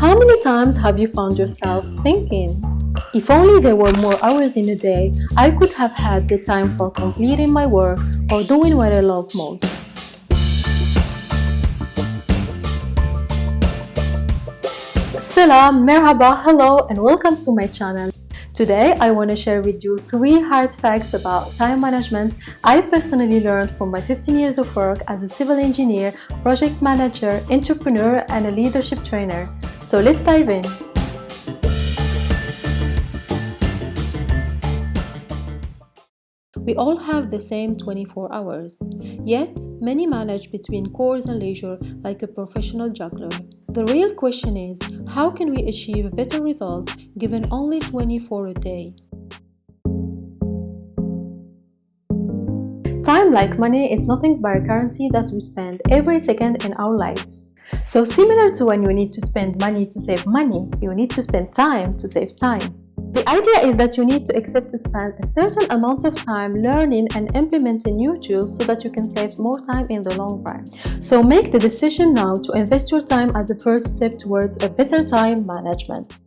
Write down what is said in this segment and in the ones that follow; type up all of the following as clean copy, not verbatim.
How many times have you found yourself thinking, if only there were more hours in a day, I could have had the time for completing my work or doing what I love most? Salam, merhaba, hello, and welcome to my channel. Today, I want to share with you 3 hard facts about time management I personally learned from my 15 years of work as a civil engineer, project manager, entrepreneur, and a leadership trainer. So let's dive in. We all have the same 24 hours, yet many manage between chores and leisure like a professional juggler. The real question is, how can we achieve better results given only 24 a day? Time, like money, is nothing but a currency that we spend every second in our lives. So similar to when you need to spend money to save money, you need to spend time to save time. The idea is that you need to accept to spend a certain amount of time learning and implementing new tools so that you can save more time in the long run. So make the decision now to invest your time as the first step towards a better time management.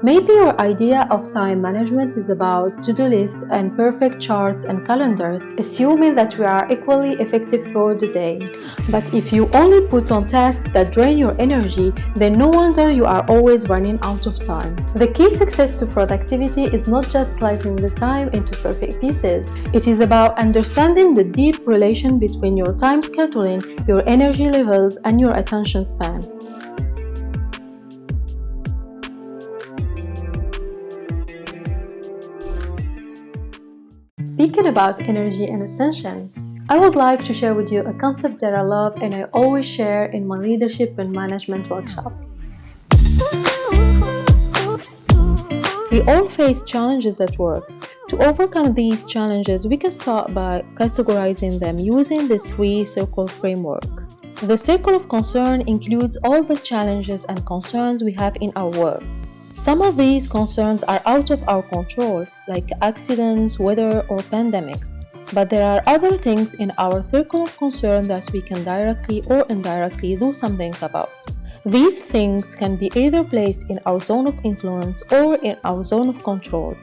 Maybe your idea of time management is about to-do lists and perfect charts and calendars, assuming that we are equally effective throughout the day. But if you only put on tasks that drain your energy, then no wonder you are always running out of time. The key success to productivity is not just slicing the time into perfect pieces. It is about understanding the deep relation between your time scheduling, your energy levels, and your attention span. Speaking about energy and attention, I would like to share with you a concept that I love and I always share in my leadership and management workshops. We all face challenges at work. To overcome these challenges, we can start by categorizing them using the 3-circle framework. The circle of concern includes all the challenges and concerns we have in our work. Some of these concerns are out of our control, like accidents, weather, or pandemics. But there are other things in our circle of concern that we can directly or indirectly do something about. These things can be either placed in our zone of influence or in our zone of control.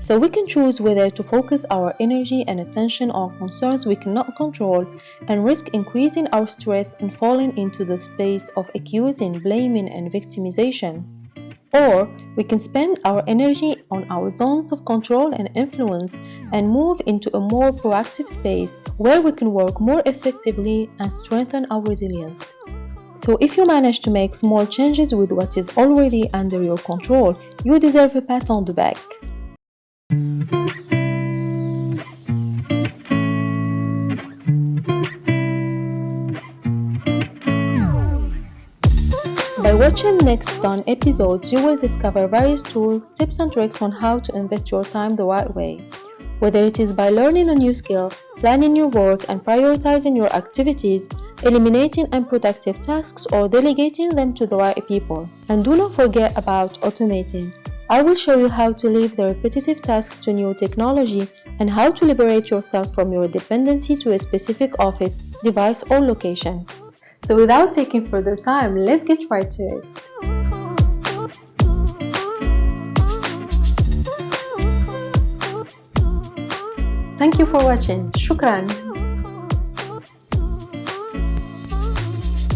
So we can choose whether to focus our energy and attention on concerns we cannot control and risk increasing our stress and falling into the space of accusing, blaming, and victimization. Or we can spend our energy on our zones of control and influence and move into a more proactive space where we can work more effectively and strengthen our resilience. So if you manage to make small changes with what is already under your control, you deserve a pat on the back. By watching next Done episodes, you will discover various tools, tips and tricks on how to invest your time the right way. Whether it is by learning a new skill, planning your work and prioritizing your activities, eliminating unproductive tasks or delegating them to the right people. And do not forget about automating. I will show you how to leave the repetitive tasks to new technology and how to liberate yourself from your dependency to a specific office, device or location. So without taking further time, let's get right to it. Thank you for watching. Shukran.